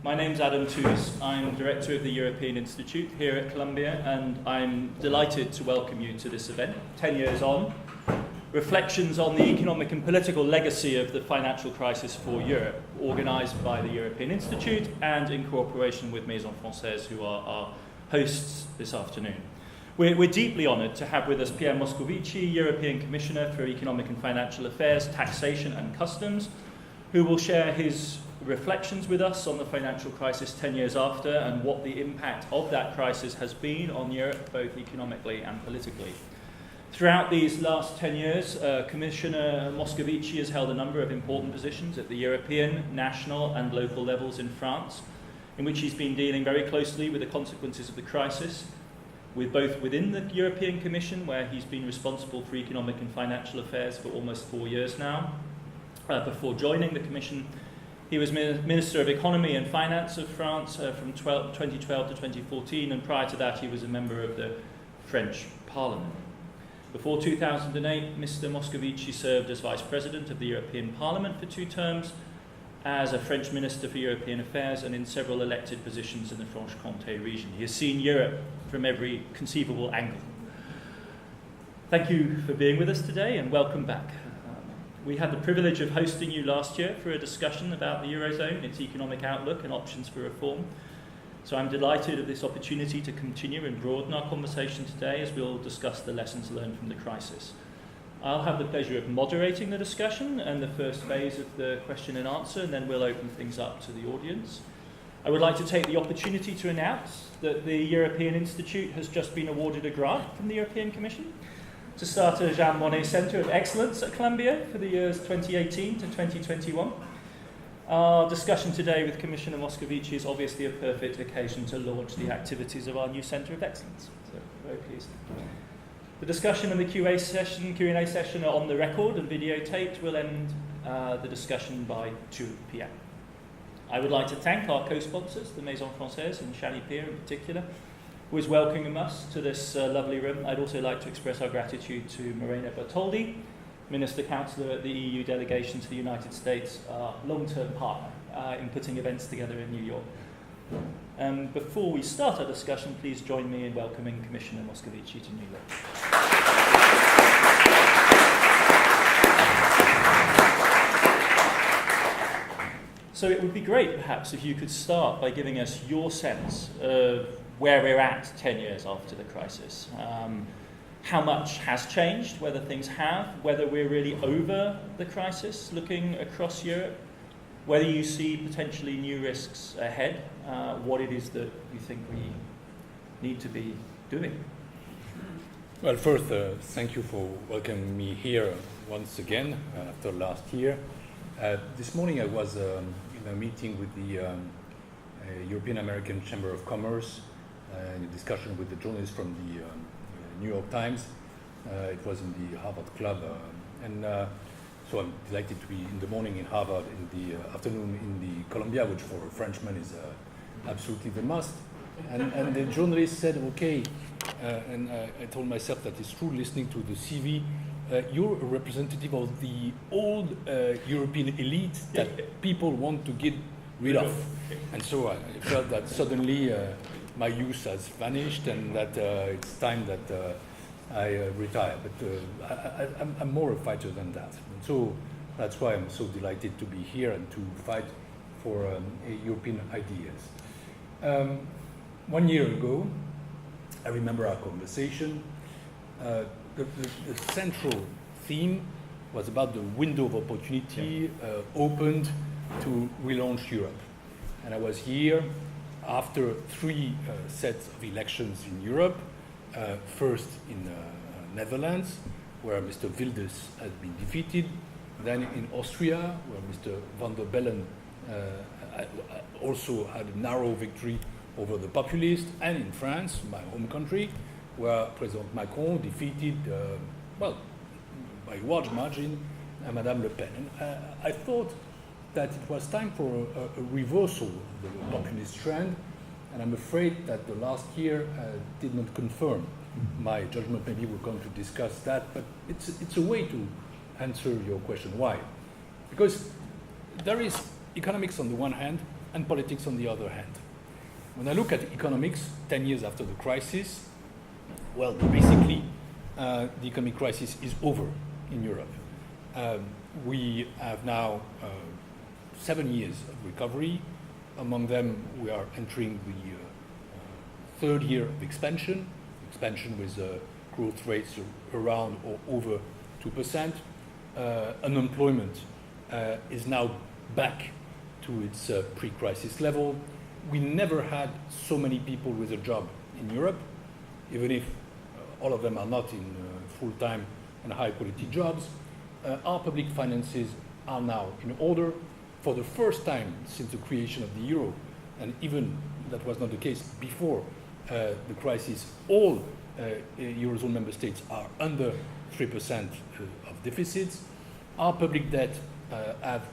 My name's Adam Tooze. I'm Director of the European Institute here at Columbia, and I'm delighted to welcome you to this event, 10 years on, reflections on the economic and political legacy of the financial crisis for Europe, organised by the European Institute and in cooperation with Maison Française, who are our hosts this afternoon. We're deeply honoured to have with us Pierre Moscovici, European Commissioner for Economic and Financial Affairs, Taxation and Customs, who will share his reflections with us on the financial crisis 10 years after and what the impact of that crisis has been on Europe, both economically and politically. Throughout these last 10 years, Commissioner Moscovici has held a number of important positions at the European, national and local levels in France, in which he's been dealing very closely with the consequences of the crisis, with both within the European Commission, where he's been responsible for economic and financial affairs for almost 4 years now. Before joining the Commission, he was Minister of Economy and Finance of France from 2012 to 2014, and prior to that he was a member of the French Parliament. Before 2008, Mr. Moscovici served as Vice President of the European Parliament for 2 terms, as a French Minister for European Affairs, and in several elected positions in the Franche-Comté region. He has seen Europe from every conceivable angle. Thank you for being with us today, and welcome back. We had the privilege of hosting you last year for a discussion about the Eurozone, its economic outlook and options for reform. So I'm delighted of this opportunity to continue and broaden our conversation today as we'll discuss the lessons learned from the crisis. I'll have the pleasure of moderating the discussion and the first phase of the question and answer, and then we'll open things up to the audience. I would like to take the opportunity to announce that the European Institute has just been awarded a grant from the European Commission to start a Jean Monnet Centre of Excellence at Columbia for the years 2018 to 2021. Our discussion today with Commissioner Moscovici is obviously a perfect occasion to launch the activities of our new Centre of Excellence. So, very pleased. The discussion and the Q&A session are on the record and videotaped. We'll end the discussion by 2 p.m. I would like to thank our co-sponsors, the Maison Française and Pierre in particular, who is welcoming us to this lovely room. I'd also like to express our gratitude to Morena Bertoldi, Minister Councillor at the EU delegation to the United States, our long-term partner in putting events together in New York. Before we start our discussion, please join me in welcoming Commissioner Moscovici to New York. So it would be great, perhaps, if you could start by giving us your sense of where we're at 10 years after the crisis. How much has changed, whether things have, whether we're really over the crisis, looking across Europe, whether you see potentially new risks ahead, what it is that you think we need to be doing. Well, first, thank you for welcoming me here once again after last year. This morning I was in a meeting with the European American Chamber of Commerce, in a discussion with the journalists from the New York Times. It was in the Harvard Club, so I'm delighted to be in the morning in Harvard, in the afternoon in the Columbia, which for a Frenchman is absolutely the must. And the journalist said, okay, and I told myself that it's true, listening to the CV, you're a representative of the old European elite that people want to get rid of. And so I felt that suddenly my youth has vanished and that it's time that I retire. But I'm more a fighter than that. And so that's why I'm so delighted to be here and to fight for European ideas. 1 year ago, I remember our conversation. The central theme was about the window of opportunity opened to relaunch Europe. And I was here after 3 sets of elections in Europe, first in Netherlands, where Mr. Wilders had been defeated, then in Austria, where Mr. van der Bellen also had a narrow victory over the populists, and in France, my home country, where President Macron defeated, by a large margin, Madame Le Pen. And I thought that it was time for a reversal of the populist trend, and I'm afraid that the last year did not confirm my judgment. Maybe we're going to discuss that, but it's a way to answer your question. Why? Because there is economics on the one hand, and politics on the other hand. When I look at economics 10 years after the crisis, well, basically, the economic crisis is over in Europe. We have now 7 years of recovery. Among them, we are entering the third year of expansion with growth rates around or over 2%. Unemployment is now back to its pre-crisis level. We never had so many people with a job in Europe, even if all of them are not in full-time and high-quality jobs. Our public finances are now in order for the first time since the creation of the euro, and even that was not the case before the crisis. All Eurozone member states are under 3% of deficits. Our public debt have,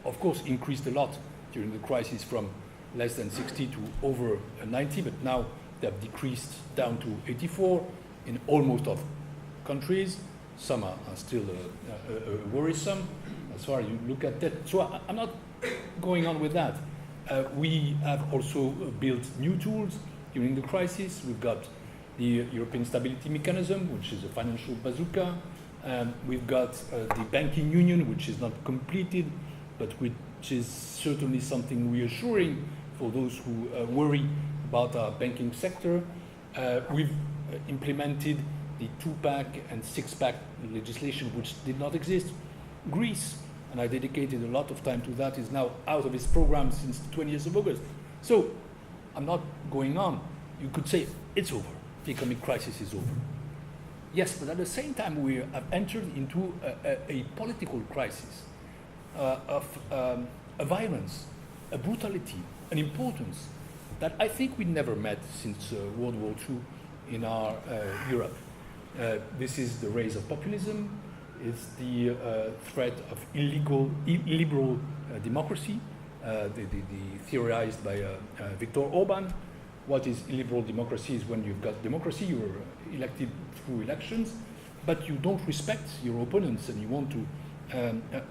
of course, increased a lot during the crisis from less than 60 to over 90, but now they have decreased down to 84 in almost all countries. Some are still worrisome as far as you look at that. So I'm not going on with that. We have also built new tools during the crisis. We've got the European Stability Mechanism, which is a financial bazooka. We've got the banking union, which is not completed, but which is certainly something reassuring for those who worry about our banking sector. We've implemented the 2-pack and 6-pack legislation, which did not exist. Greece, and I dedicated a lot of time to that, is now out of its program since the 20th of August. So I'm not going on. You could say it's over. The economic crisis is over. Yes, but at the same time, we have entered into a political crisis of a violence, a brutality, an importance that I think we never met since World War II in our Europe. This is the rise of populism. It's the threat of illiberal democracy, theorized by Viktor Orban. What is illiberal democracy is when you've got democracy, you're elected through elections, but you don't respect your opponents and you want to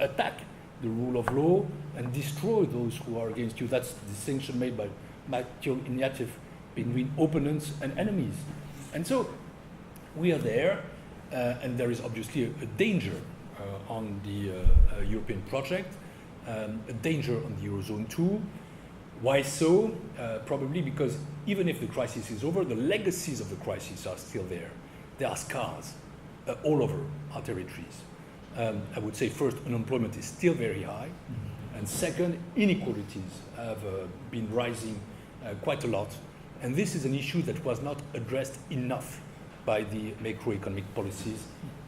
attack the rule of law and destroy those who are against you. That's the distinction made by Matthew Ignatieff between opponents and enemies. And so we are there, and there is obviously a danger on the European project, a danger on the Eurozone too. Why so? Probably because even if the crisis is over, the legacies of the crisis are still there. There are scars all over our territories. I would say first, unemployment is still very high. And second, inequalities have been rising quite a lot. And this is an issue that was not addressed enough by the macroeconomic policies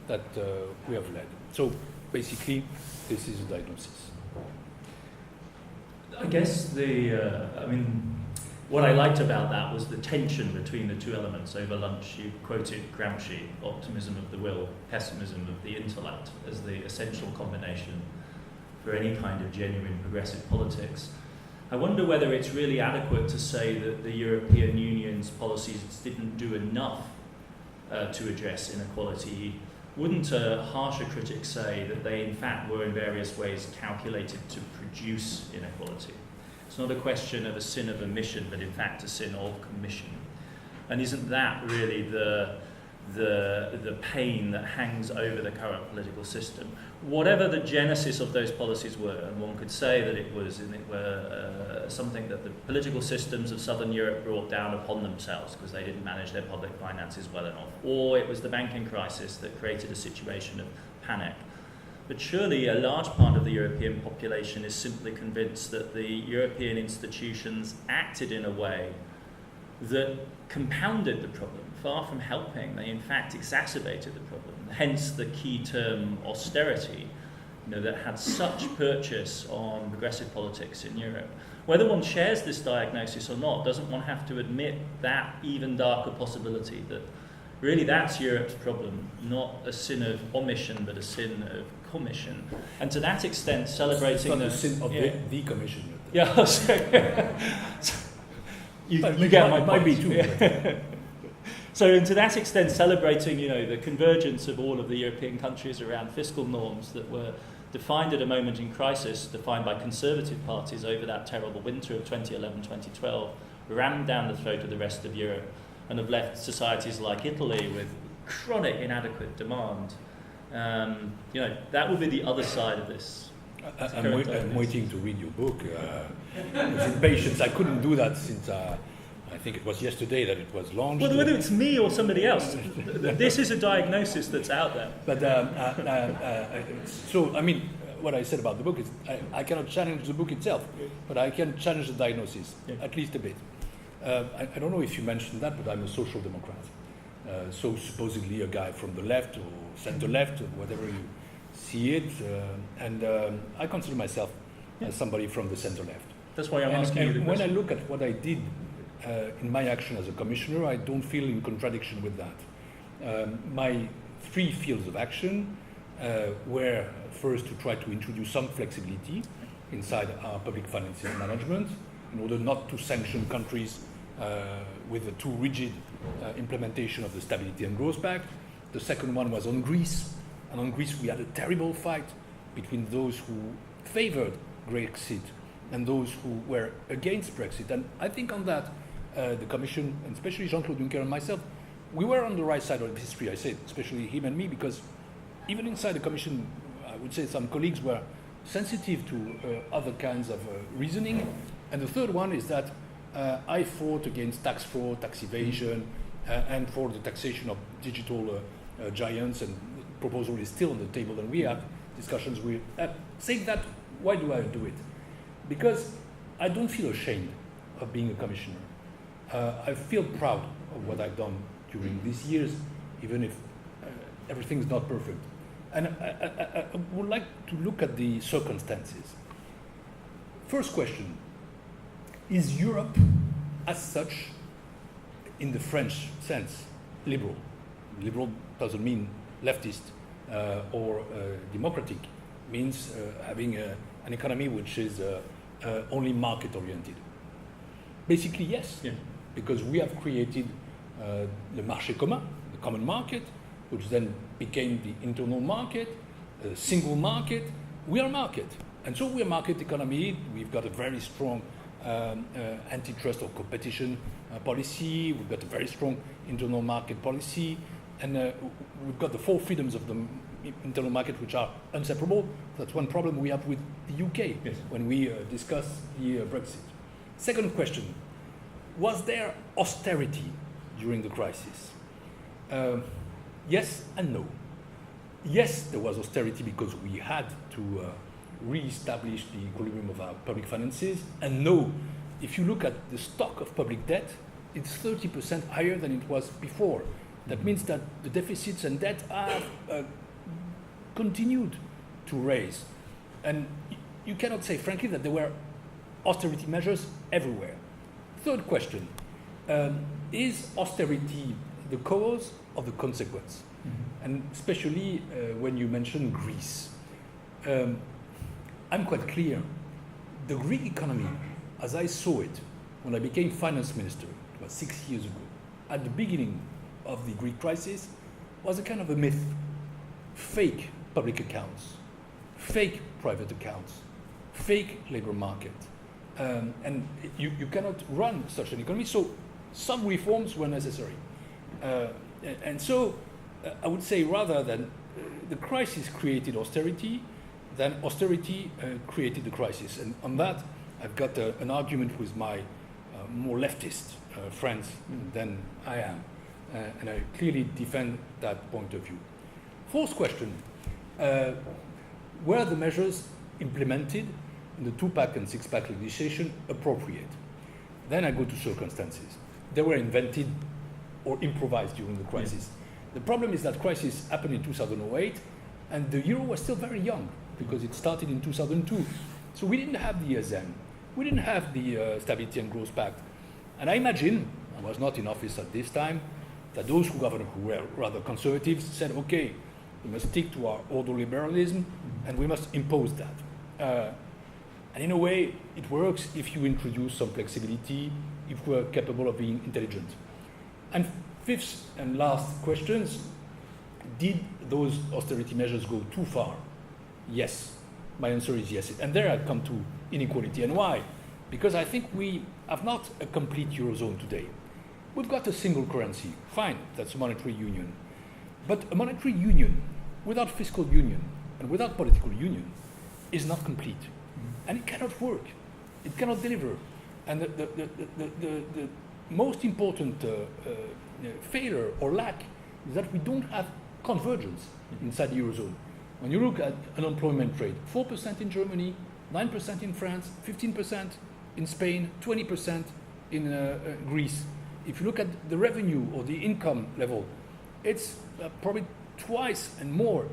that we have led. So basically, this is the diagnosis. I guess what I liked about that was the tension between the two elements. Over lunch, you quoted Gramsci, optimism of the will, pessimism of the intellect, as the essential combination for any kind of genuine progressive politics. I wonder whether it's really adequate to say that the European Union's policies didn't do enough to address inequality. Wouldn't a harsher critic say that they in fact were in various ways calculated to produce inequality? It's not a question of a sin of omission, but in fact a sin of commission. And isn't that really the pain that hangs over the current political system? Whatever the genesis of those policies were, and one could say that it was something that the political systems of Southern Europe brought down upon themselves because they didn't manage their public finances well enough, or it was the banking crisis that created a situation of panic. But surely a large part of the European population is simply convinced that the European institutions acted in a way that compounded the problem, far from helping. They in fact exacerbated the problem. Hence the key term austerity, that had such purchase on progressive politics in Europe. Whether one shares this diagnosis or not, doesn't one have to admit that even darker possibility that really that's Europe's problem, not a sin of omission, but a sin of commission. And to that extent, celebrating it's not the sin of the commission. Yeah, you get my point. Might be too. So, and to that extent, celebrating, the convergence of all of the European countries around fiscal norms that were defined at a moment in crisis, defined by conservative parties over that terrible winter of 2011-2012, rammed down the throat of the rest of Europe and have left societies like Italy with chronic inadequate demand. That would be the other side of this. I'm waiting to read your book with impatience. I couldn't do that since I think it was yesterday that it was launched. Well, whether it's me or somebody else, this is a diagnosis that's out there. But so, I mean, what I said about the book is I cannot challenge the book itself, but I can challenge the diagnosis, at least a bit. I don't know if you mentioned that, but I'm a social democrat. So supposedly a guy from the left or center left, or whatever you see it, and I consider myself as somebody from the center left. That's why I'm asking you the when question. I look at what I did in my action as a commissioner, I don't feel in contradiction with that. My 3 fields of action were first to try to introduce some flexibility inside our public finances management in order not to sanction countries with a too rigid implementation of the Stability and Growth Pact. The second one was on Greece, and on Greece we had a terrible fight between those who favored Brexit and those who were against Brexit. And I think on that, the Commission, and especially Jean-Claude Juncker and myself, we were on the right side of history, I say, especially him and me, because even inside the Commission, I would say some colleagues were sensitive to other kinds of reasoning. And the third one is that I fought against tax fraud, tax evasion, and for the taxation of digital giants, and the proposal is still on the table, and we have discussions with saying that. Why do I do it? Because I don't feel ashamed of being a commissioner. I feel proud of what I've done during these years, even if everything's not perfect. And I would like to look at the circumstances. First question, is Europe as such, in the French sense, liberal? Liberal doesn't mean leftist or democratic, means having an economy which is only market-oriented. Basically, yes, because we have created the marché commun, the common market, which then became the internal market, the single market. We are market. And so we are market economy. We've got a very strong antitrust or competition policy. We've got a very strong internal market policy. And we've got the 4 freedoms of the internal market, which are inseparable. That's one problem we have with the UK when we discuss the Brexit. Second question, was there austerity during the crisis? Yes and no. Yes, there was austerity because we had to re-establish the equilibrium of our public finances. And no, if you look at the stock of public debt, it's 30% higher than it was before. That means that the deficits and debt have continued to raise. And you cannot say, frankly, that there were austerity measures everywhere. Third question, is austerity the cause of the consequence? And especially when you mention Greece. I'm quite clear. The Greek economy, as I saw it when I became finance minister, it was 6 years ago, at the beginning of the Greek crisis, was a kind of a myth. Fake public accounts, fake private accounts, fake labor market. And you cannot run such an economy, so some reforms were necessary. And so I would say rather than the crisis created austerity, than austerity created the crisis. And on that, I've got an argument with my more leftist friends than I am. And I clearly defend that point of view. Fourth question, were the measures implemented in the 2-pack and 6-pack legislation appropriate? Then I go to circumstances. They were invented or improvised during the crisis. The problem is that crisis happened in 2008, and the euro was still very young because it started in 2002. So we didn't have the ESM. We didn't have the Stability and Growth Pact. And I imagine, I was not in office at this time, that those who governed, who were rather conservatives, said, okay, we must stick to our ordoliberalism and we must impose that. And in a way, it works if you introduce some flexibility, if we're capable of being intelligent. And fifth and last questions, did those austerity measures go too far? Yes. My answer is yes. And there I come to inequality. And why? Because I think we have not a complete Eurozone today. We've got a single currency. Fine, that's a monetary union. But a monetary union without fiscal union and without political union is not complete. And it cannot work. It cannot deliver. And the most important failure or lack is that we don't have convergence inside the Eurozone. When you look at unemployment rate, 4% in Germany, 9% in France, 15% in Spain, 20% in Greece. If you look at the revenue or the income level, it's probably twice and more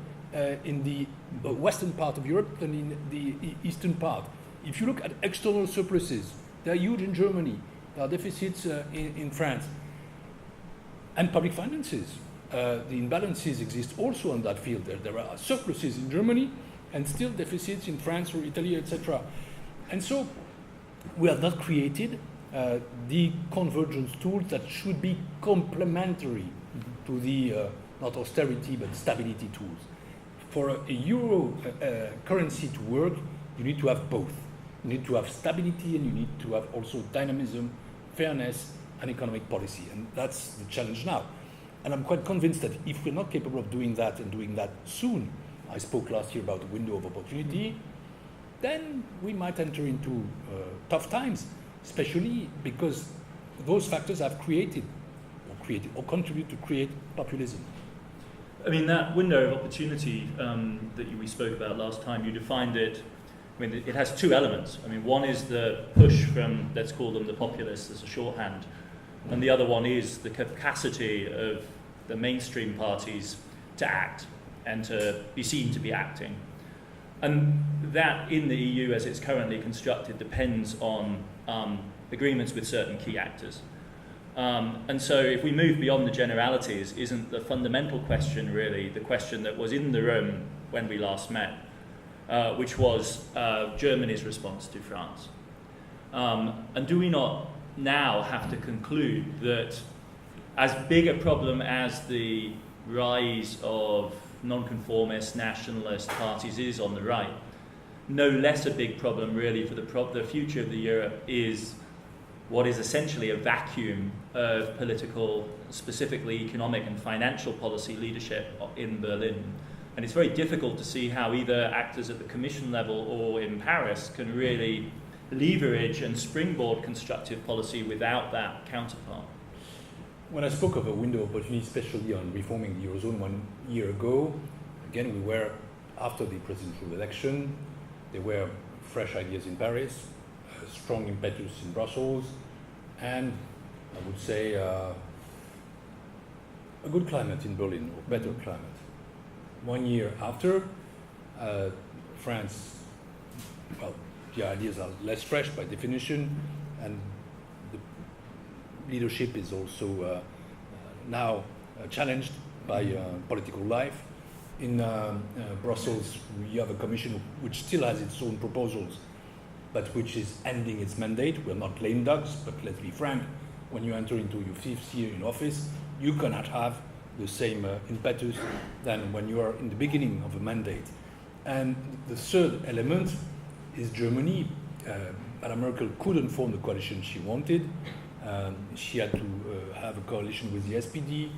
in the western part of Europe than in the eastern part. If you look at external surpluses, they're huge in Germany, there are deficits in France. And public finances. The imbalances exist also on that field. There are surpluses in Germany and still deficits in France or Italy, etc. And so we have not created the convergence tools that should be complementary to the not austerity but stability tools. For a euro currency to work, you need to have both. You need to have stability and you need to have also dynamism, fairness, and economic policy. And that's the challenge now. And I'm quite convinced that if we're not capable of doing that and doing that soon, I spoke last year about the window of opportunity, then we might enter into tough times, especially because those factors have created or contribute to create populism. I mean, that window of opportunity that we spoke about last time, you defined it, I mean, it has two elements. I mean, one is the push from, let's call them the populists as a shorthand, and the other one is the capacity of the mainstream parties to act and to be seen to be acting. And that in the EU as it's currently constructed depends on agreements with certain key actors. And so if we move beyond the generalities, isn't the fundamental question really the question that was in the room when we last met, which was Germany's response to France. And do we not now have to conclude that as big a problem as the rise of nonconformist nationalist parties is on the right, no less a big problem really for the future of the Europe is what is essentially a vacuum of political, specifically economic and financial policy leadership in Berlin. And it's very difficult to see how either actors at the Commission level or in Paris can really leverage and springboard constructive policy without that counterpart. When I spoke of a window of opportunity, especially on reforming the Eurozone 1 year ago, again, we were after the presidential election, there were fresh ideas in Paris, a strong impetus in Brussels, and I would say a good climate in Berlin, or better climate. 1 year after, France, well, the ideas are less fresh by definition, and the leadership is also now challenged by political life. In Brussels, you have a commission which still has its own proposals, but which is ending its mandate. We're not lame ducks, but let's be frank, when you enter into your 5th year in office, you cannot have the same impetus than when you are in the beginning of a mandate. And the third element is Germany. Madame Merkel couldn't form the coalition she wanted. She had to have a coalition with the SPD,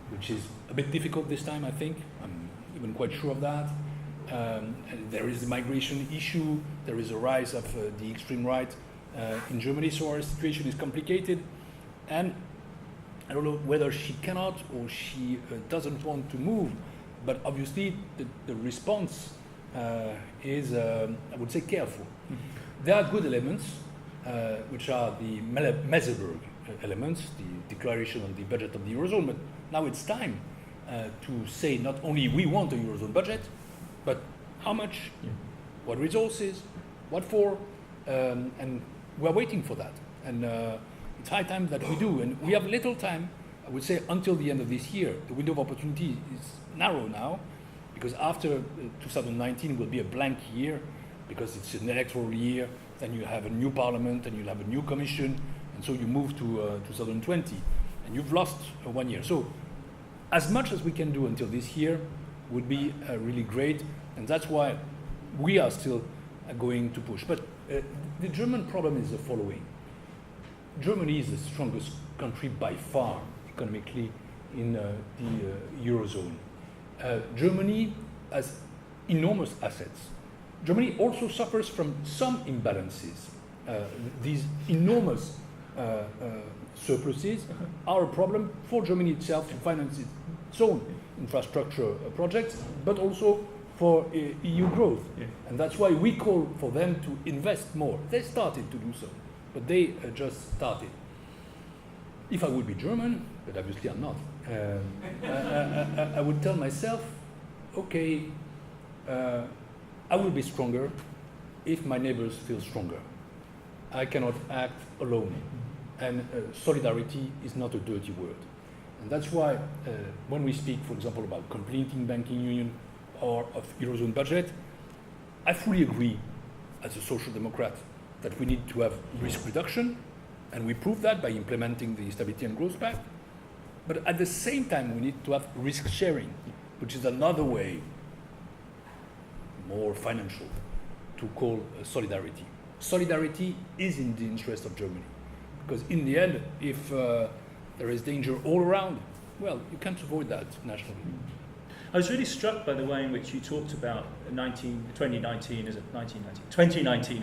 which is a bit difficult this time, I think. I'm even quite sure of that. And there is the migration issue. There is a rise of the extreme right in Germany, so our situation is complicated. And I don't know whether she cannot or she doesn't want to move, but obviously the response is, I would say, careful. Mm-hmm. There are good elements, which are the Meseberg elements, the declaration on the budget of the Eurozone, but now it's time to say not only we want a Eurozone budget, but how much, what resources, what for, and we're waiting for that. And it's high time that we do, and we have little time, I would say, until the end of this year. The window of opportunity is narrow now, because after 2019 will be a blank year, because it's an electoral year, then you have a new parliament, and you'll have a new commission, and so you move to 2020, and you've lost 1 year. So as much as we can do until this year would be really great, and that's why we are still going to push. But the German problem is the following. Germany is the strongest country by far economically in the Eurozone. Germany has enormous assets. Germany also suffers from some imbalances. These enormous surpluses are a problem for Germany itself to finance its own infrastructure projects, but also for EU growth. Yeah. And that's why we call for them to invest more. They started to do so, but they just started. If I would be German, but obviously I'm not, I would tell myself, okay, I will be stronger if my neighbors feel stronger. I cannot act alone. And solidarity is not a dirty word. And that's why when we speak, for example, about completing banking union or of Eurozone budget, I fully agree as a social democrat that we need to have risk reduction, and we prove that by implementing the Stability and Growth Pact. But at the same time, we need to have risk sharing, which is another way, more financial, to call solidarity. Solidarity is in the interest of Germany, because in the end, if there is danger all around, well, you can't avoid that nationally. I was really struck by the way in which you talked about 2019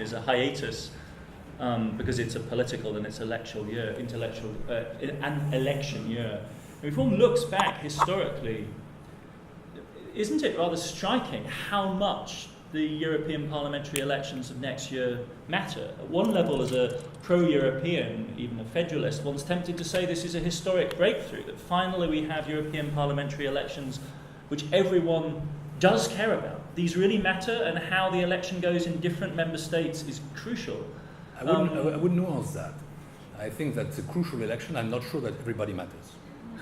as a hiatus, because it's a political and it's election year. If one looks back historically, isn't it rather striking how much the European parliamentary elections of next year matter? At one level, as a pro-European, even a federalist, one's tempted to say this is a historic breakthrough, that finally we have European parliamentary elections which everyone does care about. These really matter, and how the election goes in different member states is crucial. I wouldn't nuance that. I think that's a crucial election. I'm not sure that everybody matters.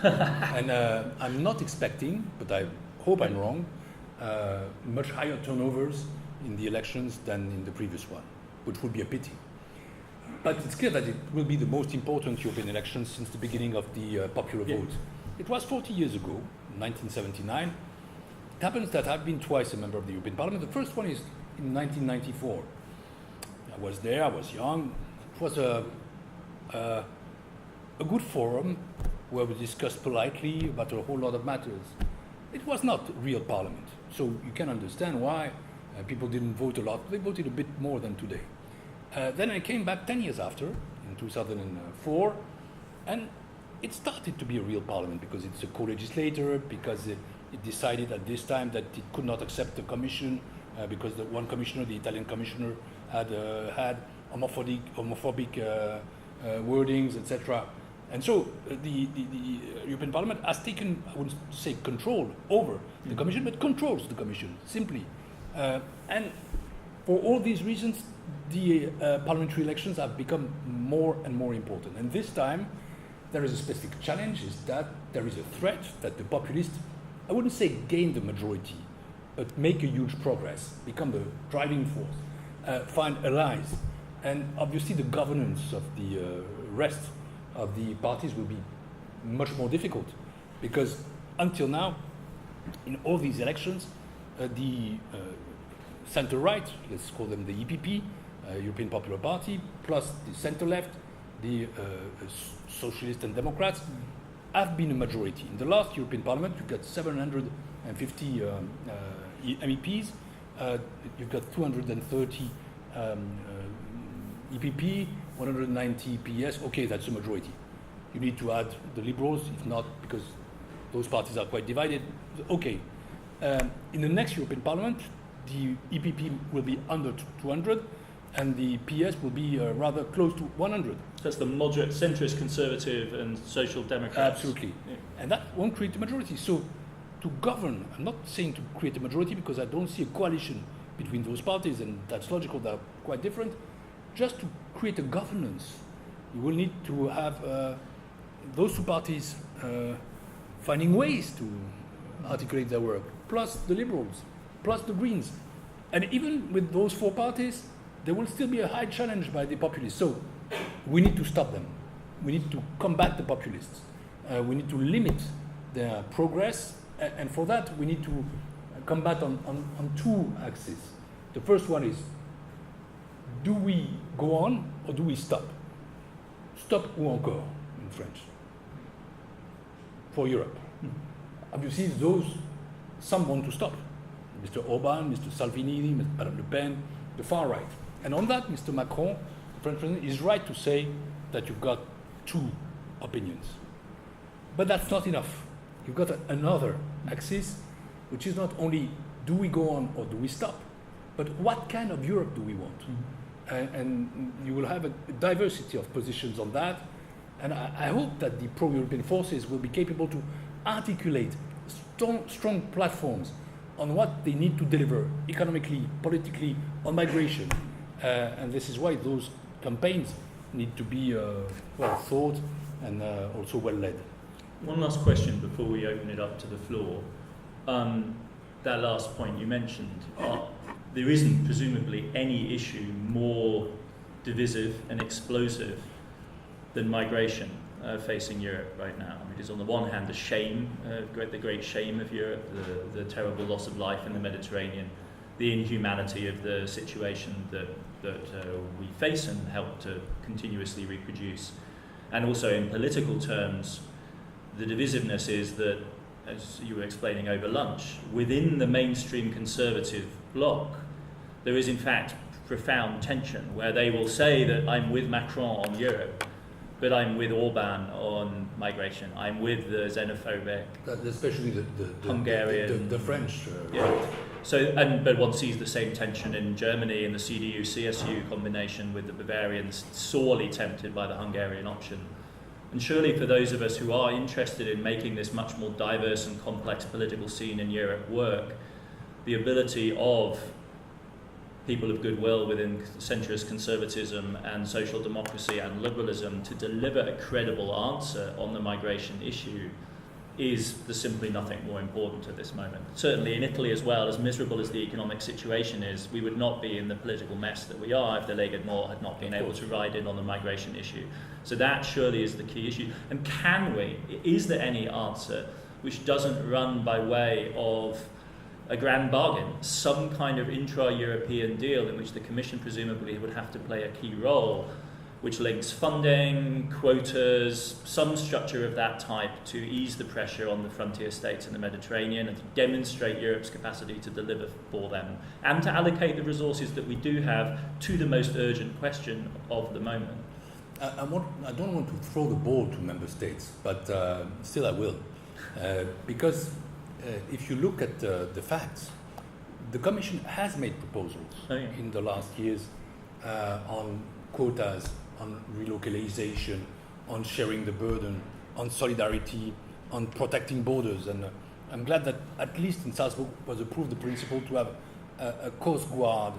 And I'm not expecting, but I hope I'm wrong, much higher turnovers in the elections than in the previous one, which would be a pity. But it's clear that it will be the most important European election since the beginning of the popular vote. It was 40 years ago, 1979. It happens that I've been twice a member of the European Parliament. The first one is in 1994. I was there, I was young. It was a good forum where we discussed politely about a whole lot of matters. It was not real parliament, so you can understand why people didn't vote a lot. They voted a bit more than today. Then I came back 10 years after, in 2004, and it started to be a real parliament because it's a co-legislator, because it decided at this time that it could not accept the commission because the one commissioner, the Italian commissioner, had homophobic wordings, etc. And so the European Parliament has taken, I wouldn't say control over the Commission, but controls the Commission, simply. And for all these reasons, the parliamentary elections have become more and more important. And this time, there is a specific challenge, is that there is a threat that the populists, I wouldn't say gain the majority, but make a huge progress, become the driving force, find allies. And obviously the governance of the rest of the parties will be much more difficult, because until now, in all these elections, the center-right, let's call them the EPP, European Popular Party, plus the center-left, the Socialists and Democrats, have been a majority. In the last European Parliament, you've got 750 MEPs, you've got 230 EPP, 190 PS. Okay, that's a majority. You need to add the Liberals, if not, because those parties are quite divided. Okay. In the next European Parliament, the EPP will be under 200, and the PS will be rather close to 100. That's the moderate, centrist, conservative, and social democrats. Absolutely. Yeah. And that won't create a majority. So to govern, I'm not saying to create a majority, because I don't see a coalition between those parties, and that's logical, they're quite different. Just to create a governance, you will need to have those two parties finding ways to articulate their work, plus the Liberals, plus the Greens. And even with those four parties, there will still be a high challenge by the populists. So we need to stop them. We need to combat the populists. We need to limit their progress. And for that, we need to combat on two axes. The first one is, do we go on or do we stop? Stop ou encore in French for Europe. Obviously, some want to stop. Mr. Orban, Mr. Salvini, Madame Le Pen, the far right. And on that, Mr. Macron, the French president, is right to say that you've got two opinions. But that's not enough. You've got another axis, which is not only do we go on or do we stop, but what kind of Europe do we want? And you will have a diversity of positions on that. And I hope that the pro-European forces will be capable to articulate strong platforms on what they need to deliver economically, politically, on migration. And this is why those campaigns need to be well thought and also well led. One last question before we open it up to the floor. That last point you mentioned, there isn't presumably any issue more divisive and explosive than migration facing Europe right now. It is on the one hand the shame, the great shame of Europe, the terrible loss of life in the Mediterranean, the inhumanity of the situation that we face and help to continuously reproduce. And also in political terms, the divisiveness is that, as you were explaining over lunch, within the mainstream conservative bloc, there is in fact profound tension where they will say that I'm with Macron on Europe, but I'm with Orban on migration. I'm with the xenophobic, especially the Hungarian, the French. Yeah. So, but one sees the same tension in Germany in the CDU-CSU combination with the Bavarians, sorely tempted by the Hungarian option. And surely for those of us who are interested in making this much more diverse and complex political scene in Europe work, the ability of people of goodwill within centrist conservatism and social democracy and liberalism to deliver a credible answer on the migration issue is simply nothing more important at this moment. Certainly in Italy as well, as miserable as the economic situation is, we would not be in the political mess that we are if the Lega Nord had not been able to ride in on the migration issue. So that surely is the key issue. And is there any answer which doesn't run by way of a grand bargain, some kind of intra-European deal in which the Commission presumably would have to play a key role, which links funding, quotas, some structure of that type to ease the pressure on the frontier states in the Mediterranean and to demonstrate Europe's capacity to deliver for them and to allocate the resources that we do have to the most urgent question of the moment. I don't want to throw the ball to member states, but still I will. Because if you look at the facts, the Commission has made proposals in the last years on quotas, on relocalization, on sharing the burden, on solidarity, on protecting borders. And I'm glad that at least in Salzburg was approved the principle to have a Coast Guard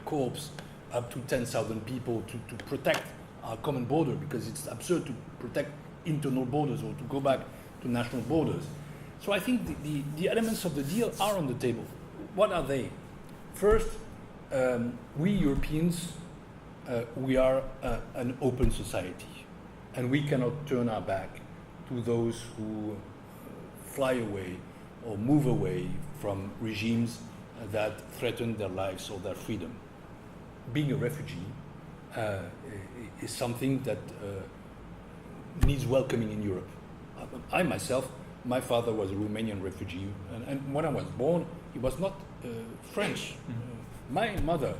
corps up to 10,000 people to protect our common border, because it's absurd to protect internal borders or to go back to national borders. So I think the elements of the deal are on the table. What are they? First, we Europeans, we are an open society, and we cannot turn our back to those who fly away or move away from regimes that threaten their lives or their freedom. Being a refugee is something that needs welcoming in Europe. I myself, my father was a Romanian refugee, and when I was born, he was not French. My mother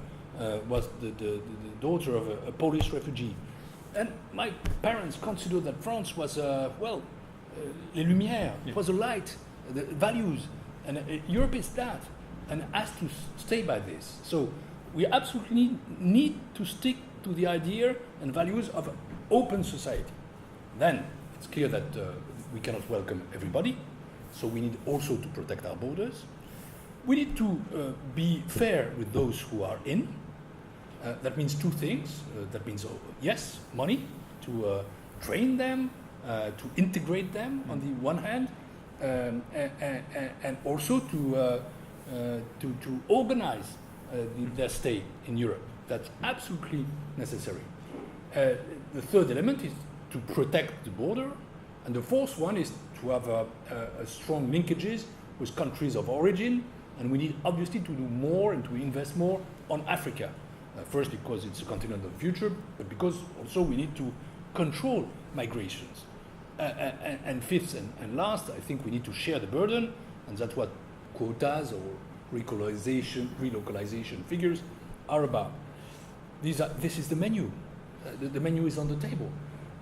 was the daughter of a Polish refugee. And my parents considered that France was, les Lumières, it was a light, the values. And Europe is that, and has to stay by this. So we absolutely need to stick to the idea and values of an open society. Then it's clear that we cannot welcome everybody, so we need also to protect our borders. We need to be fair with those who are in. That means two things. That means, yes, money to train them, to integrate them on the one hand, and also to organize their stay in Europe. That's absolutely necessary. The third element is to protect the border, and the fourth one is to have strong linkages with countries of origin And we need obviously to do more and to invest more on Africa. First, because it's a continent of the future, but because also we need to control migrations. And fifth and last, I think we need to share the burden, and that's what quotas or relocalization figures are about. This is the menu. The menu is on the table.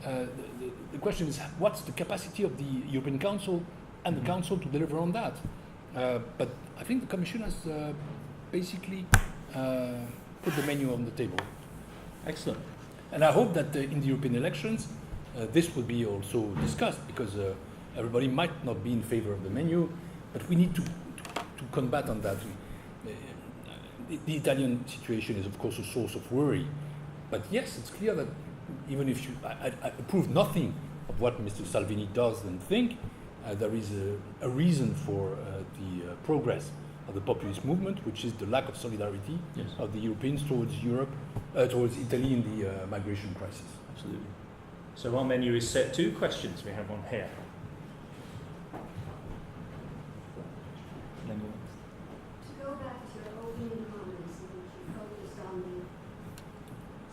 The question is, what's the capacity of the European Council and the Council to deliver on that? But I think the Commission has basically put the menu on the table. Excellent. And I hope that in the European elections, this will be also discussed, because everybody might not be in favor of the menu, but we need to combat on that. The Italian situation is, of course, a source of worry. But yes, it's clear that even if I approve nothing of what Mr. Salvini does and think, there is a reason for the progress of the populist movement, which is the lack of solidarity of the Europeans towards Europe, towards Italy in the migration crisis. Absolutely. So our menu is set. 2 questions. We have one here.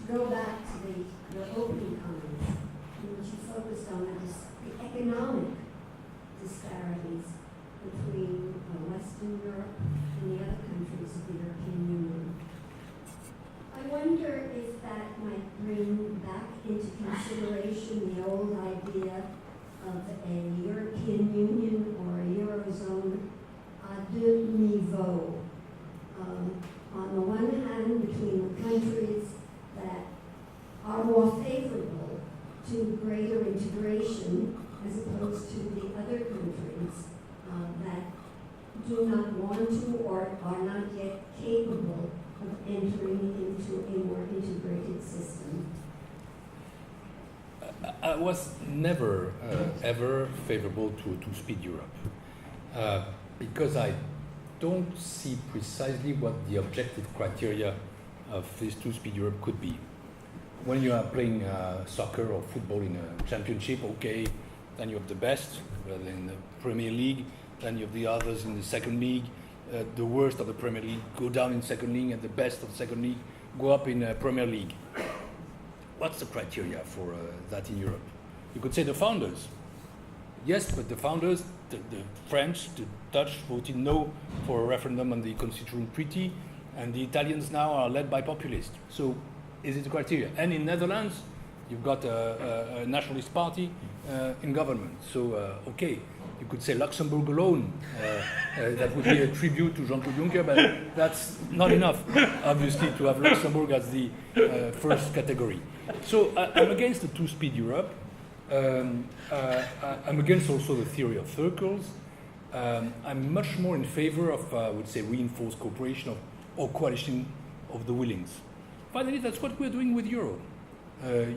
To go back to your opening comments, in which you focused on the economic disparities between Western Europe and the other countries of the European Union. I wonder if that might bring back into consideration the old idea of a European Union or a Eurozone à deux niveaux. On the one hand, between the countries that are more favorable to greater integration, as opposed to the other countries that do not want to or are not yet capable of entering into a more integrated system. I was never, ever favorable to a two-speed Europe, because I don't see precisely what the objective criteria of this two-speed Europe could be. When you are playing soccer or football in a championship, okay, then you have the best, rather than the Premier League, then you have the others in the second league, the worst of the Premier League go down in second league, and the best of the second league go up in Premier League. What's the criteria for that in Europe? You could say the founders. Yes, but the founders, the French, the Dutch voted no for a referendum on the Constitutional Treaty, and the Italians now are led by populists. So is it a criteria? And in Netherlands, you've got a nationalist party in government. So, okay, you could say Luxembourg alone. That would be a tribute to Jean-Claude Juncker, but that's not enough, obviously, to have Luxembourg as the first category. So I'm against the two-speed Europe. I'm against also the theory of circles. I'm much more in favor of, I would say, reinforced cooperation or coalition of the willings. Finally, that's what we're doing with Euro.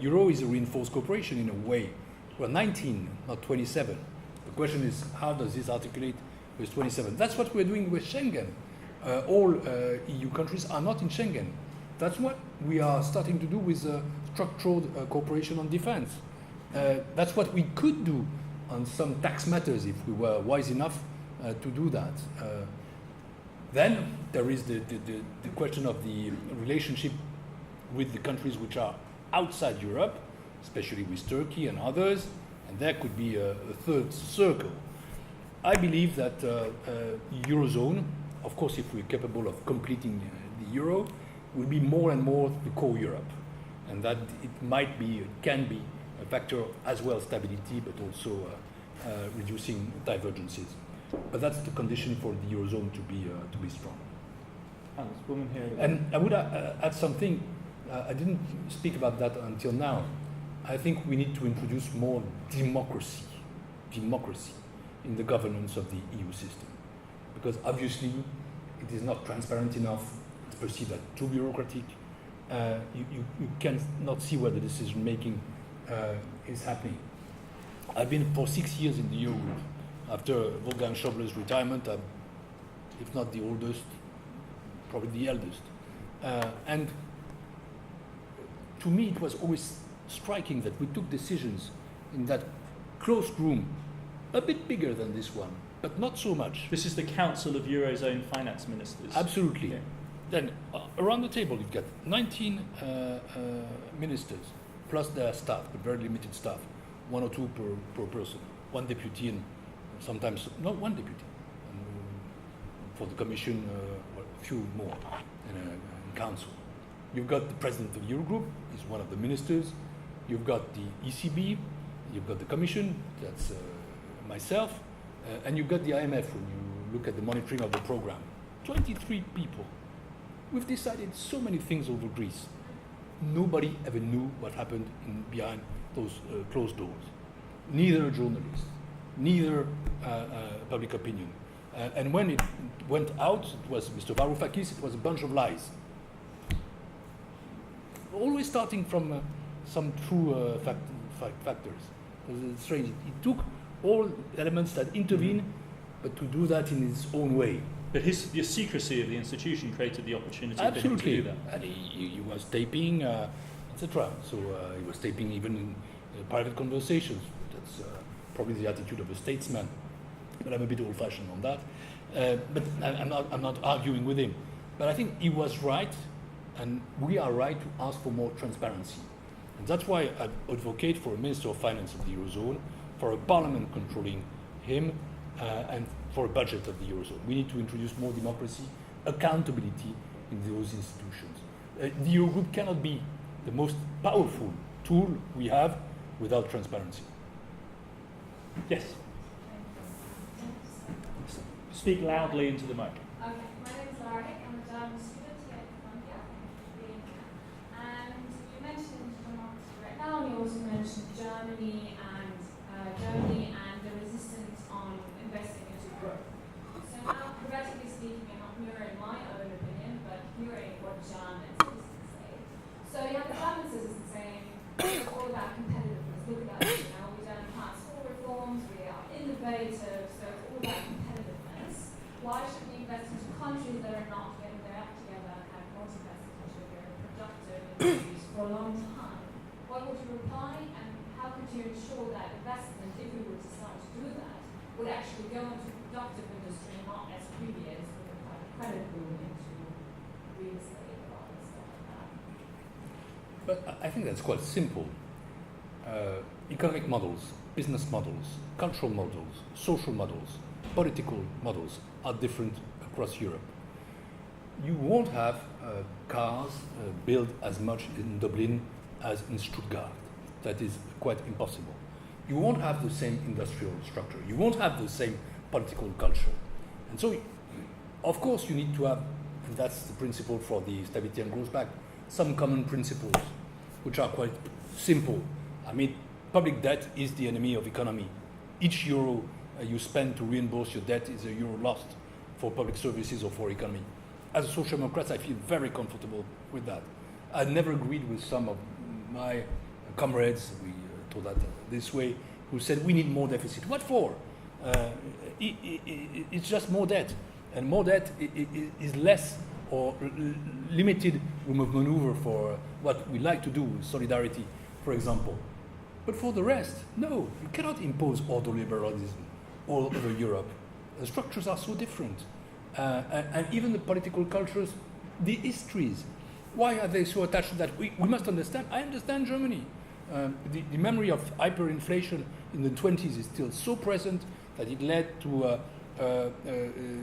Euro is a reinforced cooperation in a way. We're 19, not 27. The question is, how does this articulate with 27? That's what we're doing with Schengen. All EU countries are not in Schengen. That's what we are starting to do with structural cooperation on defense. That's what we could do on some tax matters if we were wise enough to do that. Then there is the question of the relationship with the countries which are outside Europe, especially with Turkey and others, and there could be a third circle. I believe that Eurozone, of course, if we're capable of completing the Euro, will be more and more the core Europe, and that it might be, it can be a factor as well stability, but also reducing divergences. But that's the condition for the Eurozone to be strong. Woman here. And I would add something. I didn't speak about that until now. I think we need to introduce more democracy in the governance of the EU system, because obviously it is not transparent enough. It's perceived as too bureaucratic. You cannot see where the decision making is happening. I've been for 6 years in the Euro group. After Wolfgang Schäuble's retirement, I'm, if not the oldest, probably the eldest. And to me, it was always striking that we took decisions in that closed room, a bit bigger than this one, but not so much. This is the Council of Eurozone Finance Ministers. Absolutely. Yeah. Then around the table you've got 19 ministers, plus their staff, but very limited staff, 1 or 2 per person, 1 deputy and sometimes, not 1 deputy. For the Commission, a few more in Council. You've got the President of the Eurogroup, he's one of the ministers. You've got the ECB, you've got the Commission, that's myself, and you've got the IMF when you look at the monitoring of the program. 23 people. We've decided so many things over Greece. Nobody ever knew what happened behind those closed doors. Neither journalists, neither public opinion. And when it went out, it was Mr. Varoufakis, it was a bunch of lies. Always starting from some true factors. It's strange. It took all elements that intervene, but to do that in its own way. But the secrecy of the institution created the opportunity for him to Absolutely. do that. And he was taping, etc. So he was taping even in private conversations. That's probably the attitude of a statesman. But I'm a bit old-fashioned on that. But I'm not arguing with him. But I think he was right, and we are right to ask for more transparency. And that's why I advocate for a Minister of Finance of the Eurozone, for a parliament controlling him, and for a budget of the Eurozone. We need to introduce more democracy, accountability in those institutions. The Eurogroup cannot be the most powerful tool we have without transparency. Yes. Speak loudly into the mic. Okay, my name is Larry. I'm a German student here at Columbia. And you mentioned democracy right now, and you also mentioned Germany and the resistance on investing into growth. So now, theoretically speaking, I'm not mirroring my own opinion, but hearing what German citizens say. So you have the German citizens saying it's all about competitiveness. Look at us, we've done class 4 reforms, we are innovative, so it's all about competitiveness. Why should we invest into countries that are not getting their act together and have not invested into very productive industries for a long time? What would you reply, and how could you ensure that investment, if we were to start to do that, would actually go into productive industry and not as previous with a private credit boom into real estate or other stuff like that? But I think that's quite simple. Economic models, business models, cultural models, social models, political models are different across Europe. You won't have cars built as much in Dublin as in Stuttgart. That is quite impossible. You won't have the same industrial structure. You won't have the same political culture. And so, of course, you need to have, and that's the principle for the Stability and Growth Pact, some common principles, which are quite simple. I mean, public debt is the enemy of economy. Each euro you spend to reimburse your debt is a euro lost for public services or for economy. As a social democrat, I feel very comfortable with that. I never agreed with some of my comrades, we told that this way, who said we need more deficit. What for? It's just more debt. And more debt is less or limited room of maneuver for what we like to do, solidarity, for example. But for the rest, no, you cannot impose ordoliberalism all over Europe. The structures are so different. And even the political cultures, the histories, why are they so attached to that? We must understand, I understand Germany. The memory of hyperinflation in the 20s is still so present that it led to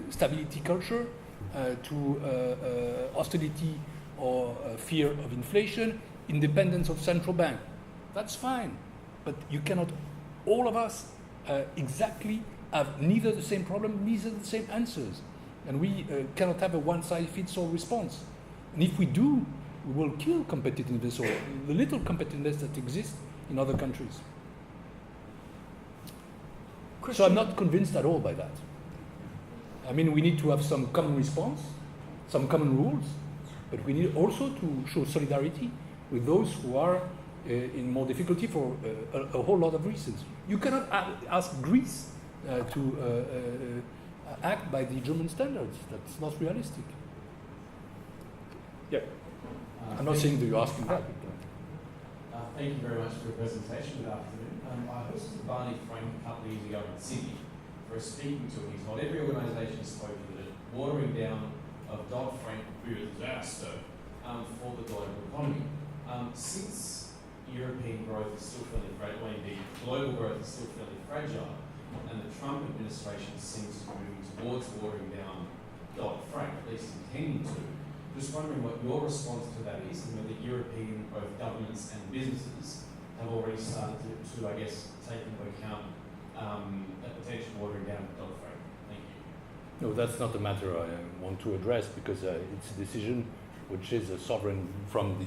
stability culture, to austerity or fear of inflation, independence of central bank. That's fine, but you cannot, all of us exactly have neither the same problem, neither the same answers. And we cannot have a one-size-fits-all response. And if we do, we will kill competitiveness or the little competitiveness that exists in other countries. So I'm not convinced at all by that. I mean, we need to have some common response, some common rules, but we need also to show solidarity with those who are in more difficulty for a whole lot of reasons. You cannot ask Greece to act by the German standards. That's not realistic. Yeah. I'm not saying that you're asking that. Thank you very much for your presentation. Good afternoon. I hosted the Barney Frank a couple of years ago in Sydney, for speaking to it. He's not every organisation spoke to it. Watering down of Dodd-Frank would be a disaster for the global economy. Since European growth is still fairly fragile, well, indeed, global growth is still fairly fragile, and the Trump administration seems to be moving towards watering down Dodd-Frank, at least intending to. Just wondering what your response to that is, and whether European both governments and businesses have already started to I guess, take into account a potential watering down of Dodd-Frank. Thank you. No, that's not a matter I want to address because it's a decision which is a sovereign from the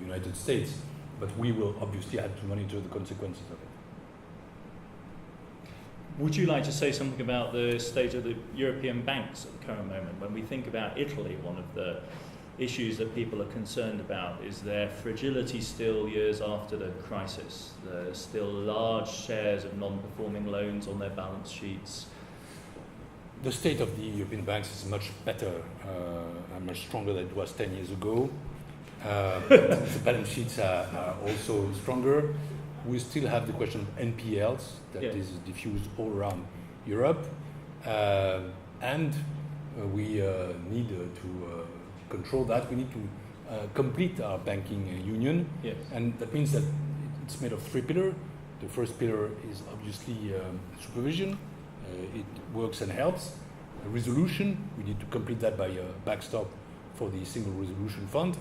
United States, but we will obviously have to monitor the consequences of it. Would you like to say something about the state of the European banks at the current moment? When we think about Italy, one of the issues that people are concerned about is their fragility still years after the crisis. There's still large shares of non-performing loans on their balance sheets. The state of the European banks is much better and much stronger than it was 10 years ago. The balance sheets are also stronger. We still have the question of NPLs that is diffused all around Europe. And we need to control that. We need to complete our banking union. Yes. And that means that it's made of 3 pillars. The first pillar is obviously supervision. It works and helps. Resolution, we need to complete that by a backstop for the Single Resolution Fund.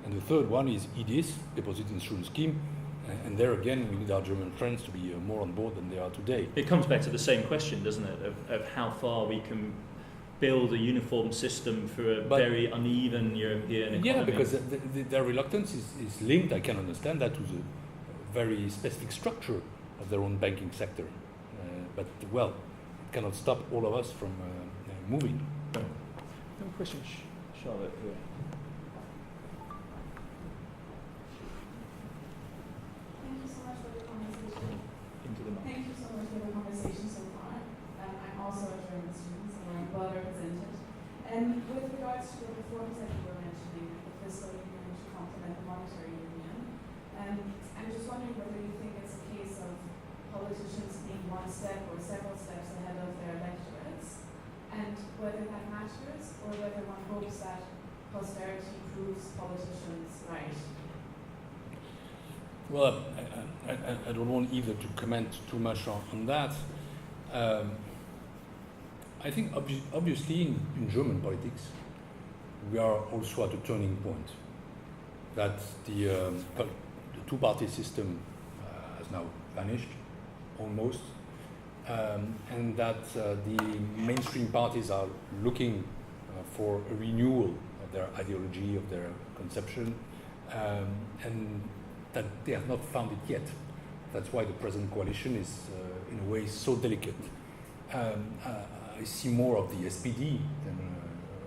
And the third one is EDIS, Deposit Insurance Scheme. And there again, we need our German friends to be more on board than they are today. It comes back to the same question, doesn't it, of how far we can build a uniform system for a very uneven European economy. Yeah, because their reluctance is linked, I can understand that, to the very specific structure of their own banking sector. But, well, it cannot stop all of us from moving. No question, Charlotte, here. Thank you so much for the conversation. Into the mic. Thank you so much for the conversation so far. I'm also a German student, so I'm well represented. And with regards to the reforms that you were mentioning, the fiscal union to complement the monetary union, I'm just wondering whether you think it's a case of politicians being one step or several steps ahead of their electorates, and whether that matters, or whether one hopes that posterity proves politicians right. Well, I don't want either to comment too much on that. I think obviously in German politics, we are also at a turning point. That the two-party system has now vanished, almost, and that the mainstream parties are looking for a renewal of their ideology, of their conception, and that they have not found it yet. That's why the present coalition is, in a way, so delicate. I see more of the SPD than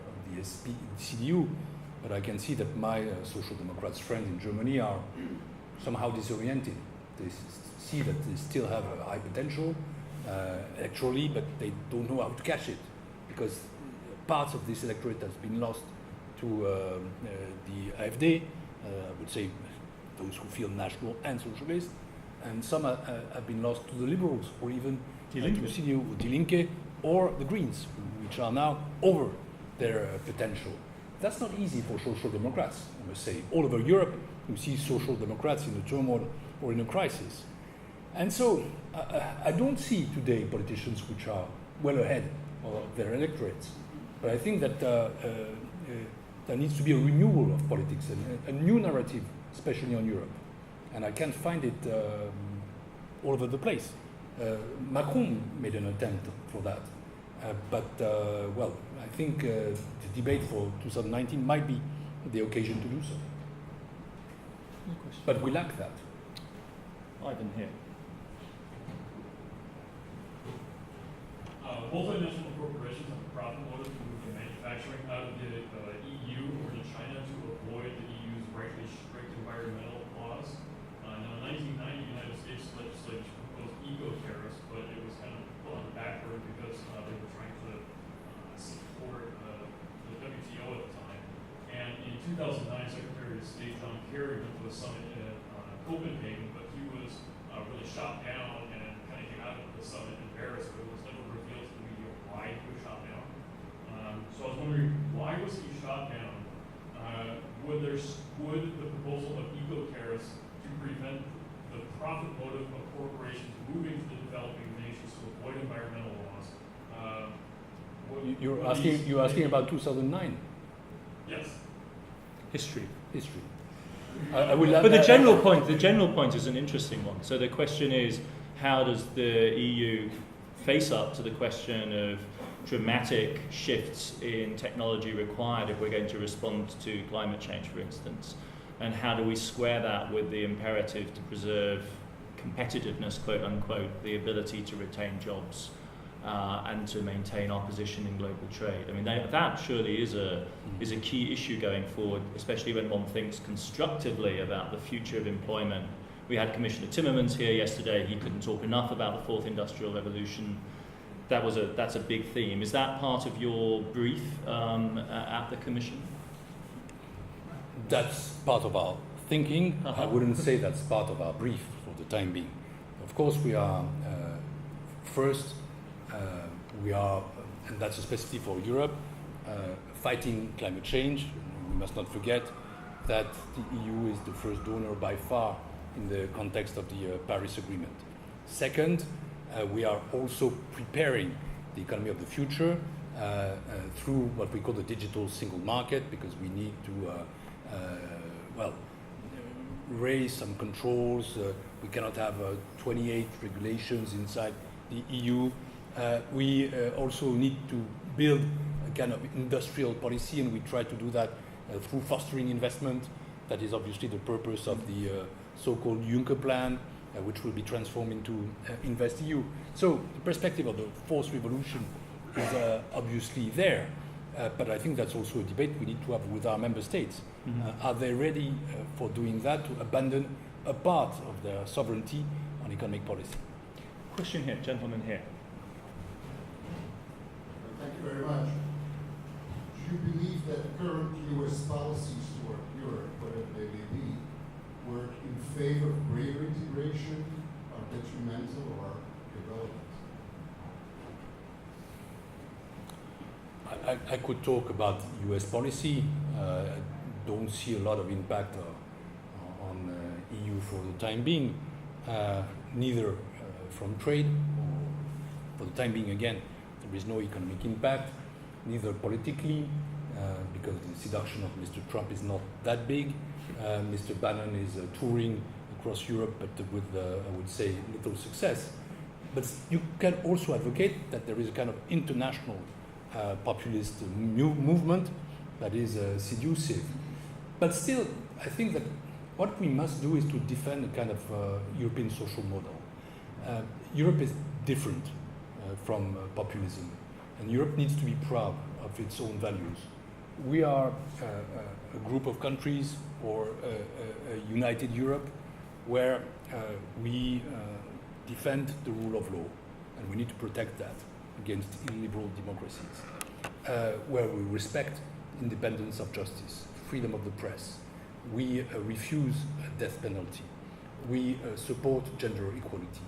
of the CDU, but I can see that my Social Democrats friends in Germany are somehow disoriented. They see that they still have a high potential electorally, but they don't know how to catch it, because parts of this electorate has been lost to the AfD, I would say those who feel national and socialist, and some have been lost to the liberals, or even to CDU, Die Linke, or the Greens, which are now over their potential. That's not easy for social democrats, I must say. All over Europe, you see social democrats in a turmoil or in a crisis. And so I don't see today politicians which are well ahead of their electorates. But I think that there needs to be a renewal of politics, and a new narrative, especially on Europe. And I can't find it all over the place. Macron made an attempt for that. Well, I think the debate for 2019 might be the occasion to do so. But we lack that. Ivan here. Multinational corporations have a profit motive to move their manufacturing out of the EU or to China to avoid the EU's rightly strict environmental laws. Now, in 1990, the United States legislature proposed eco-tariffs, but it was kind of put on the back burner because they were trying to support the WTO at the time. And in 2009, Secretary of State John Kerry went to a summit in Copenhagen, but he was really shot down and kind of came out of the summit embarrassed, but it was never revealed to the profit motive of corporations moving to the developing nations to avoid environmental laws. You're asking about 2009 Yes. History. history. I will. But the general point is an interesting one. So the question is, how does the EU face up to the question of dramatic shifts in technology required if we're going to respond to climate change, for instance? And how do we square that with the imperative to preserve competitiveness, quote unquote, the ability to retain jobs and to maintain our position in global trade? I mean, that surely is a key issue going forward, especially when one thinks constructively about the future of employment. We had Commissioner Timmermans here yesterday. He couldn't talk enough about the fourth industrial revolution. That's a big theme. Is that part of your brief at the Commission? That's part of our thinking. I wouldn't say that's part of our brief for the time being. Of course, we are and that's a specificity for Europe, fighting climate change. We must not forget that the EU is the first donor by far in the context of the Paris Agreement. Second, we are also preparing the economy of the future through what we call the digital single market, because we need to raise some controls. We cannot have 28 regulations inside the EU. We also need to build a kind of industrial policy, and we try to do that through fostering investment. That is obviously the purpose of the so-called Juncker plan, which will be transformed into InvestEU. So the perspective of the fourth revolution is obviously there, but I think that's also a debate we need to have with our member states. Are they ready for doing that, to abandon a part of their sovereignty on economic policy? Question here, gentleman here. Thank you very much. Do you believe that current U.S. policies toward Europe, whatever they may be, work in favor of greater integration, are detrimental, or irrelevant? I could talk about U.S. policy. I don't see a lot of impact on EU for the time being, neither from trade, or for the time being again, there is no economic impact, neither politically, because the seduction of Mr. Trump is not that big. Mr. Bannon is touring across Europe, but with, I would say, little success. But you can also advocate that there is a kind of international populist movement that is seductive. But still, I think that what we must do is to defend a kind of European social model. Europe is different from populism, and Europe needs to be proud of its own values. We are a group of countries, or a united Europe, where we defend the rule of law, and we need to protect that against illiberal democracies, where we respect independence of justice, freedom of the press. We refuse a death penalty. We support gender equality.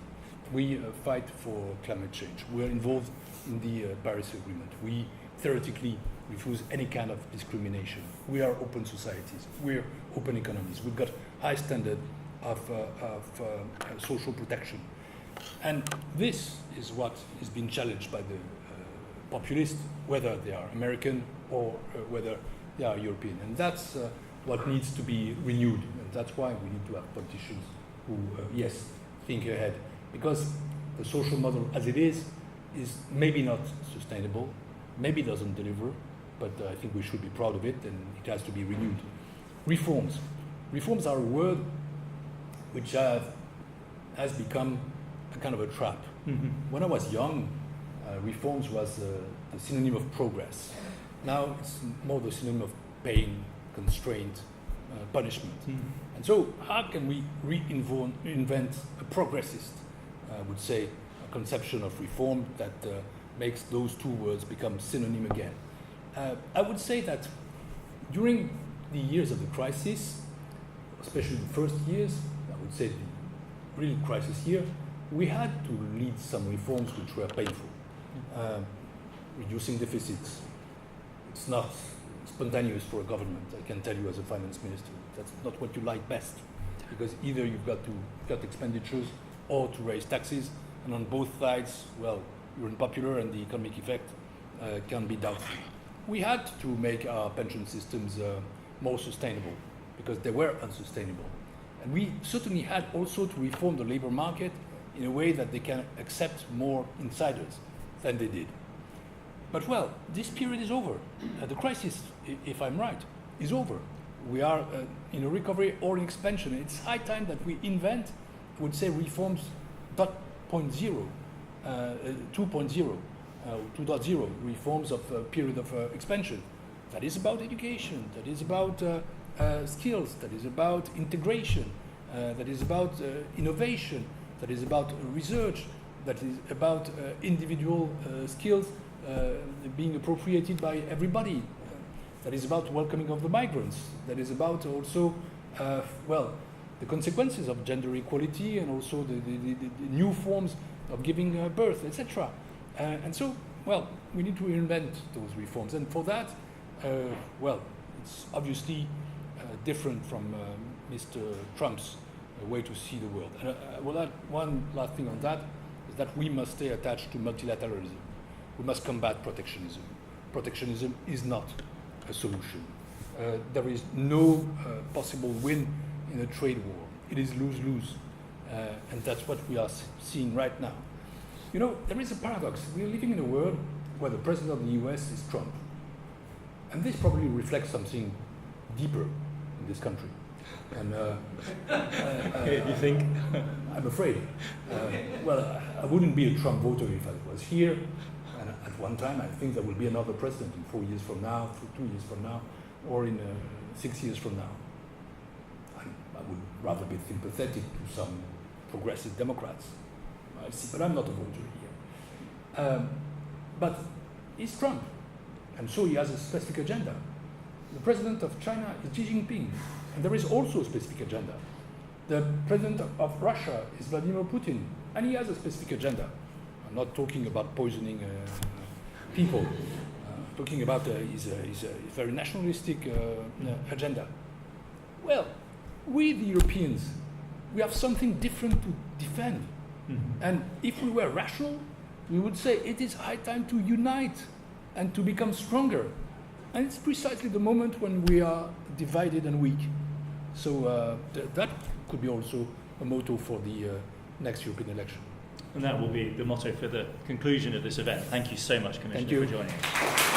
We fight for climate change. We are involved in the Paris Agreement. We theoretically refuse any kind of discrimination. We are open societies. We're open economies. We've got high standard of social protection. And this is what is being challenged by the populists, whether they are American or whether they are European. And that's what needs to be renewed. And that's why we need to have politicians who, yes, think ahead. Because the social model as it is maybe not sustainable, maybe doesn't deliver, but I think we should be proud of it, and it has to be renewed. Reforms. Reforms are a word which has become a kind of a trap. When I was young, reforms was the synonym of progress. Now it's more the synonym of pain, constraint, punishment. And so how can we reinvent a progressist, I would say, a conception of reform that makes those two words become synonym again? I would say that during the years of the crisis, especially the first years, I would say the real crisis year, we had to lead some reforms which were painful. Reducing deficits. It's not spontaneous for a government, I can tell you as a finance minister. That's not what you like best. because either you've got to cut expenditures or to raise taxes, and on both sides, well, you're unpopular and the economic effect can be doubtful. We had to make our pension systems more sustainable because they were unsustainable. And we certainly had also to reform the labor market in a way that they can accept more insiders than they did. But well, this period is over. The crisis, if I'm right, is over. We are in a recovery or in expansion. It's high time that we invent, I would say, reforms 2.0, 2.0, reforms of a period of expansion. That is about education, that is about skills, that is about integration, that is about innovation, that is about research, that is about individual skills being appropriated by everybody, that is about welcoming of the migrants, that is about also, well, the consequences of gender equality and also the new forms of giving birth, etc. And so, well, we need to invent those reforms. And for that, well, it's obviously different from Mr. Trump's way to see the world. And I will add one last thing on that, is that we must stay attached to multilateralism. We must combat protectionism. Protectionism is not a solution. There is no possible win in a trade war. It is lose-lose. And that's what we are seeing right now. You know, there is a paradox. We are living in a world where the president of the US is Trump. And this probably reflects something deeper in this country. And you think? I'm afraid. Well, I wouldn't be a Trump voter if I was here. And at one time, I think there will be another president in 4 years from now, 2 years from now, or in 6 years from now. I would rather be sympathetic to some progressive Democrats. I see, but I'm not a voter here. But he's Trump, and so he has a specific agenda. The president of China is Xi Jinping, and there is also a specific agenda. The president of Russia is Vladimir Putin, and he has a specific agenda. I'm not talking about poisoning people. I'm talking about his very nationalistic agenda. Well, we, the Europeans, we have something different to defend. Mm-hmm. And if we were rational, we would say it is high time to unite and to become stronger. And it's precisely the moment when we are divided and weak. So that could be also a motto for the next European election. And that will be the motto for the conclusion of this event. Thank you so much, Commissioner, for joining us.